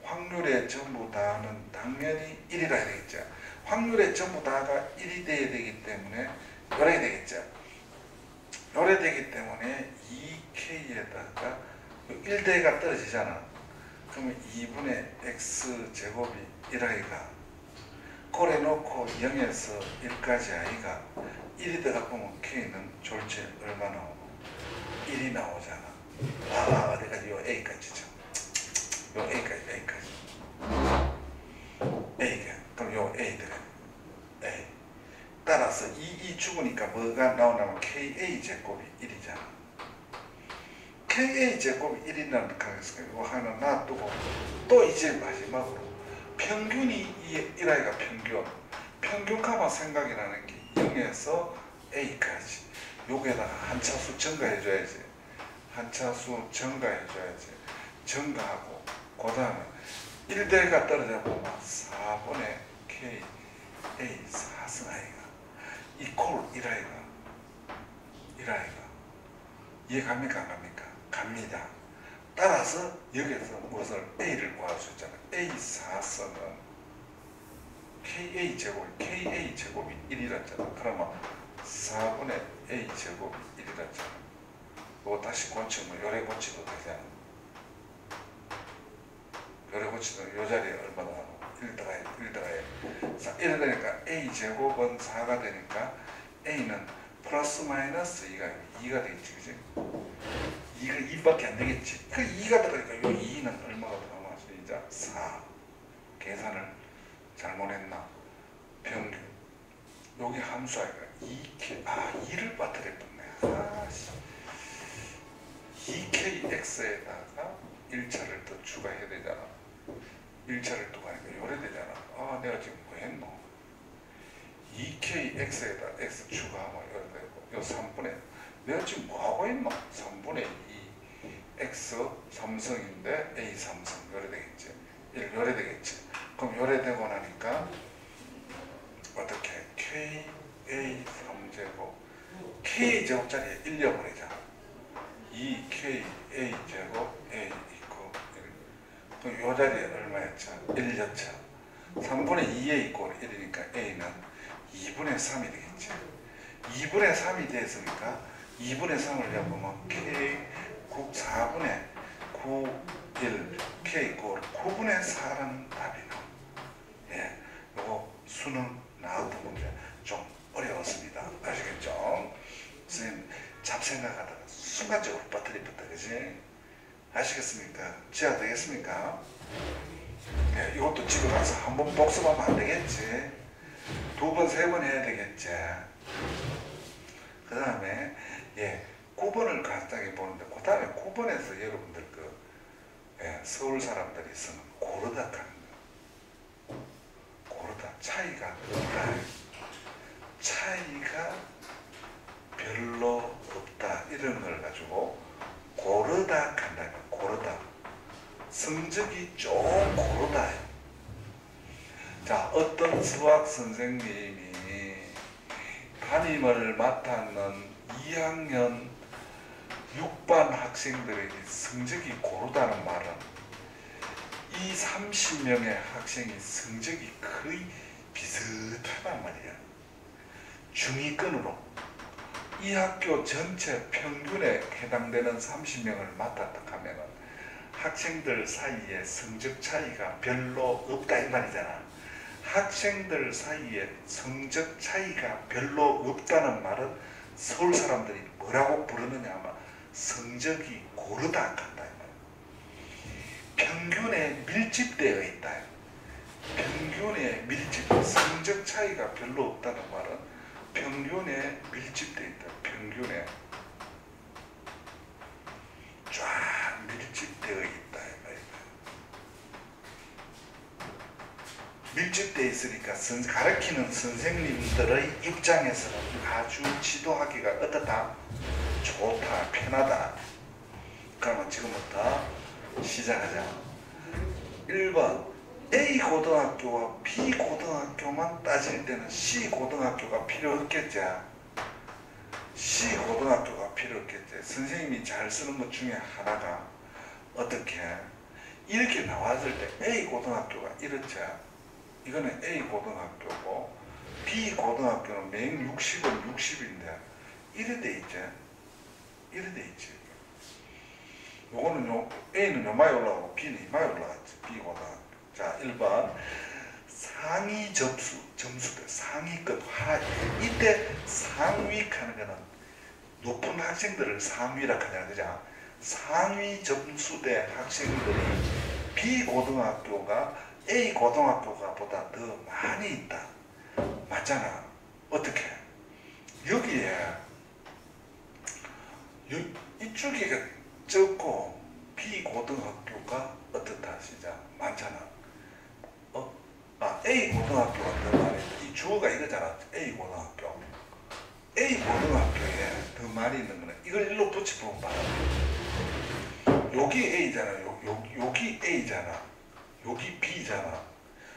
확률의 전부 다는 당연히 1이라 해야 되겠죠. 확률의 전부 다가 1이 돼야 되기 때문에 요래 되겠죠. 요래 되기 때문에 2K에다가 1대가 떨어지잖아. 그러면 2분의 X제곱이 1아이가 꼴에 놓고 0에서 1까지 아이가 1이 들어가 보면 K는 졸지 얼마 나오고 1이 나오잖아. 어디까지? 요 A까지죠. 요 A까지. A가. 그럼 요 A 들어. A. 따라서 이 죽으니까 뭐가 나오냐면 KA 제곱이 1이잖아. KA 제곱이 1이라는 가겠으니까 이거 하나 놔두고 또 이제 마지막으로 평균이 1아이가 평균값만 생각이 나는 게 0에서 A까지. 여기에다가 한차수 증가해줘야지. 증가하고 그 다음에 1대가 떨어져 보면 4분의 K A 4승 아이가 이퀄 1아이가 이해갑니까 안 갑니까? 갑니다. 따라서 여기서 무엇을 A를 구할 수 있잖아. A 4승은 KA 제곱이 1이랬잖아. 그러면 4분의 A 제곱이 1이랬잖아. 요거 다시 고치면 요래 고치도 되잖아. 요래 고치도 요 자리에 얼마나 하노? 1 더하기 1 더하기 4 이래 되니까 a제곱은 4가 되니까 a는 플러스 마이너스 2가 되겠지, 그지? 2가 2밖에 안 되겠지. 그 2가 들어가니까 요 2는 얼마가 들어가면 이제 4. 계산을 잘못했나? 평균. 여기 함수 아이가 2를 빠뜨렸네. 아씨. 2kx에다가 1차를 더 추가해야 되잖아. 1차를 또 가니까 요래 되잖아. 아, 내가 지금 뭐 했노? 2kx에다 x 추가하면 요래 되고, 요 3분의, 내가 지금 뭐 하고 있노? 3분의 2 x 3성인데 a 3성 요래 되겠지. 요래 되겠지. 그럼 요래 되고 나니까 어떻게? k a 3제곱 k 제곱자리에 1 넣어버리자. 2k a 제곱 a 있고 1. 그럼 요 자리에 얼마였죠? 1 넣자. 3분의 2에 있고 1이니까 a는 2분의 3이 되겠지. 2분의 3이 됐으니까 2분의 3을 잡으면 k 4분의 9 1 k 이꼴 9분의 4라는 답이 나옵니다. 예, 요거 수능 나왔던 문제 좀 어려웠습니다. 아시겠죠? 선생님 잡생각하다가 순간적으로 빠뜨리겠다, 그지? 아시겠습니까? 지하 되겠습니까? 네, 이것도 집에 가서 한번 복습하면 안 되겠지. 2번, 3번 해야 되겠지. 그 다음에, 예, 9번을 간단하게 보는데, 그 다음에 9번에서 여러분들 서울 사람들이 쓰는 고르다 하는 거. 고르다. 차이가 없다. 차이가 별로 없다. 이런 걸 가지고 고르다 한다. 고르다. 성적이 좀 고르다. 자, 어떤 수학 선생님이 담임을 맡았는 2학년 6반 학생들에게 성적이 고르다는 말은 이 30명의 학생이 성적이 거의 비슷하단 말이야. 중위권으로 이 학교 전체 평균에 해당되는 30명을 맡았다 하면 학생들 사이에 성적 차이가 별로 없다 이 말이잖아. 학생들 사이에 성적 차이가 별로 없다는 말은 서울 사람들이 뭐라고 부르느냐 하면 성적이 고르다 한다. 평균에 밀집되어 있다. 평균에 밀집, 성적 차이가 별로 없다는 말은 평균에 밀집되어 있다. 평균에 쫙 밀집되어 있다. 밀집되어 있으니까 가르치는 선생님들의 입장에서는 아주 지도하기가 어떻다? 좋다, 편하다. 그러면 지금부터 시작하자. 1번 A 고등학교와 B 고등학교만 따질 때는 C 고등학교가 필요 없겠지. C 고등학교가 필요 없겠지. 선생님이 잘 쓰는 것 중에 하나가 어떻게 이렇게 나왔을 때 A 고등학교가 이렇지. 이거는 A 고등학교고 B 고등학교는 맹 60은 60인데 이래 돼 있지. 이래 돼 있지. 요거는 A는 요마에 올라가고 B는 이마에 올라갔지. B 고등학교. 자, 1번 상위 점수대 상위급 하위. 이때 상위 하는 거는 높은 학생들을 상위라 하잖아, 그죠? 상위 점수대 학생들이 B 고등학교가 A 고등학교가 보다 더 많이 있다. 맞잖아. 어떻게? 여기에 이쪽이 적고 B 고등학교가 어떻다 시작 많잖아. A 고등학교가 더 많이 있다. 이 주어가 이거잖아. A 고등학교. A 고등학교에 더 많이 있는 거는 이걸 일로 붙여보면 봐. 여기 A잖아. 여기 A잖아. 여기 B잖아.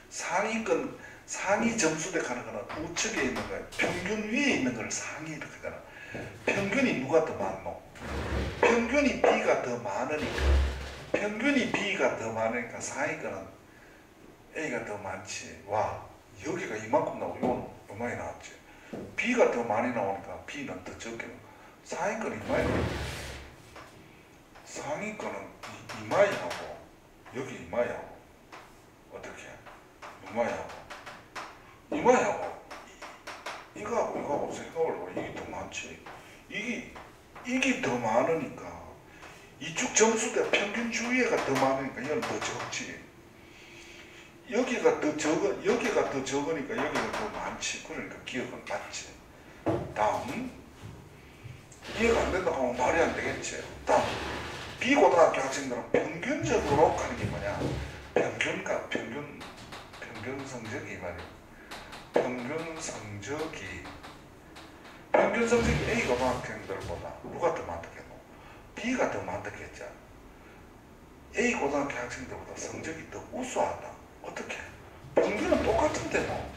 상위 점수대 가는 거는 우측에 있는 거야. 평균 위에 있는 걸 상위라고 하잖아. 평균이 누가 더 많노? 평균이 B가 더 많으니까. 평균이 B가 더 많으니까 상위 거는 A가 더 많지. 와, 여기가 이만큼 나오고 이건 이만이 나왔지. B가 더 많이 나오니까 B는 더 적게 나오고 상위 거는 이만이 나오고 상위 거는 이마이하고 여기 이마이하고 어떻게 이마이하고 이마이하고 이거하고 이거하고 생각을 해봐. 이게 더 많지. 이게 더 많으니까 이쪽 점수가 평균 주위가 더 많으니까 이건 더 적지. 여기가 더 적으니까 여기가 더 많지. 그러니까 기억은 맞지. 다음 이해가 안 된다고 하면 말이 안 되겠지. 다음 비고등학교 학생들은 평균적으로 가는 게 뭐냐? 평균 성적이 말이야. 평균 성적이 A 고등학생들보다 누가 더 많다겠노? B가 더 많다겠죠. A 고등학교 학생들보다 성적이 더 우수하다. 어떻게? 평균은 똑같은데 뭐.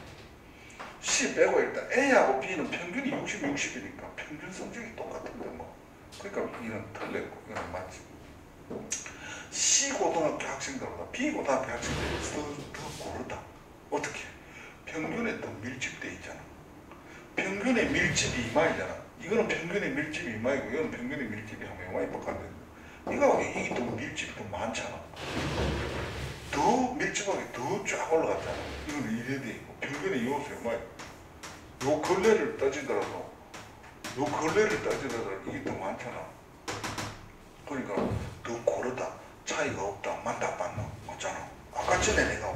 C 빼고 일단 A하고 B는 평균이 60이니까 평균 성적이 똑같은데 뭐. 그러니까 이는 틀렸고 이건 맞지. C 고등학교 학생들보다 B 고등학교 학생들이 더 고르다. 어떻게? 평균에 더 밀집돼 있잖아. 평균의 밀집이 이마이잖아. 이거는 평균의 밀집이 이마이고 이거는 평균의 밀집이 한 이마이 똑같은데 이게 더 밀집이 더 많잖아. 더 밀집하게 더 쫙 올라갔잖아. 이거는 이래 돼 있고 평균의 요소 이마이. 요 걸레를 따지더라도 이게 더 많잖아. 그러니까 더 고르다. 차이가 없다. 맞다 맞나? 맞잖아. 아까 전에 내가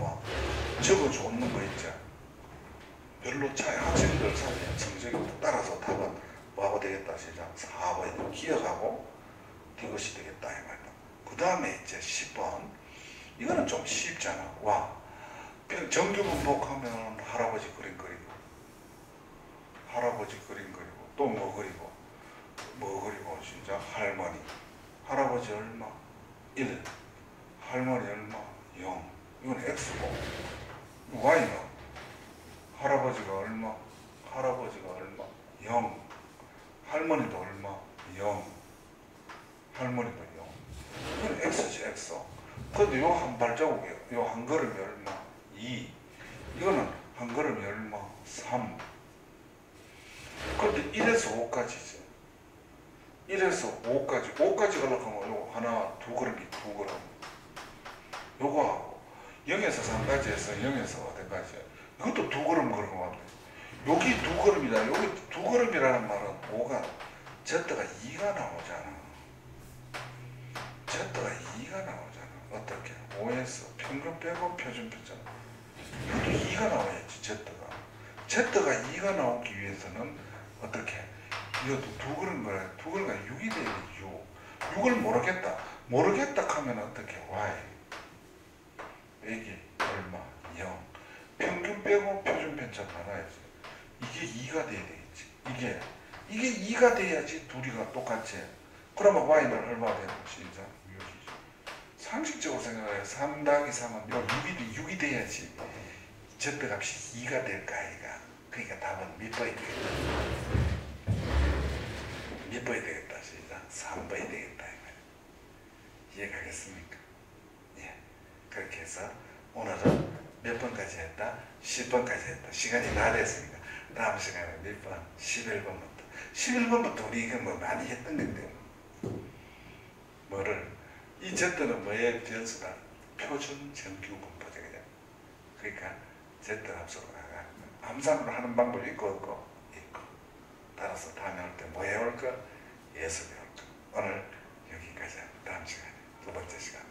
적어줬는 거 있지. 별로 차이 학생들 사이에 성적이 따라서 답은 뭐하고 되겠다. 시작. 4번 기억하고 이것이 되겠다. 이 말이다. 그 다음에 이제 10번 이거는 좀 쉽잖아. 와 정규 분복하면 할아버지 그림 그리고 또 뭐 그리고 진짜 할머니 할아버지 얼마 1 할머니 얼마 0 이건 X고 Y는 할아버지가 얼마 0 할머니도 얼마 0 할머니도 0 이건 X지 X. 근데 요 한 발자국에 요 한 걸음이 얼마 2 이거는 한 걸음이 얼마 3 그런데 1에서 5까지지. 1에서 5까지 가려고 하면 요 하나 두 걸음이 두 걸음 요거하고 0에서 3까지 해서 0에서 어디까지 이것도 두 걸음 걸어가면 돼. 여기 두 걸음이다. 여기 두 걸음이라는 말은 5가 Z가 2가 나오잖아. 어떻게? 5에서 평균 빼고 표준 표잖아. 이것도 2가 나와야지. Z가 2가 나오기 위해서는 어떻게? 이것도 두 걸음가 6이 돼야지. 6을 모르겠다 하면 어떻게? Y 빼기 얼마 0 평균 빼고 표준 편차 나눠야지. 이게 2가 돼야 되겠지. 이게 2가 돼야지 둘이가 똑같지. 그러면 Y는 얼마 되는 시작 6이죠. 상식적으로 생각해 3 더하기 3은 6이 돼야지 Z값이 2가 될까 아이가. 그러니까 답은 몇 번이 되겠다. 시작 3번이 되겠다. 이해가겠습니까? 예. 그렇게 해서 오늘은 몇 번까지 했다? 10번까지 했다. 시간이 다 됐으니까 다음 시간에 몇 번? 11번부터 우리 이거 뭐 많이 했던 건데 뭐를 이 Z는 뭐의 변수다? 표준 정규 분포적이다. 그러니까 Z 함수로 함산으로 하는 방법이 있고 따라서 다음에 올 때 뭐 해올 거? 예수 배울 거. 오늘 여기까지 합니다. 다음 시간에 두 번째 시간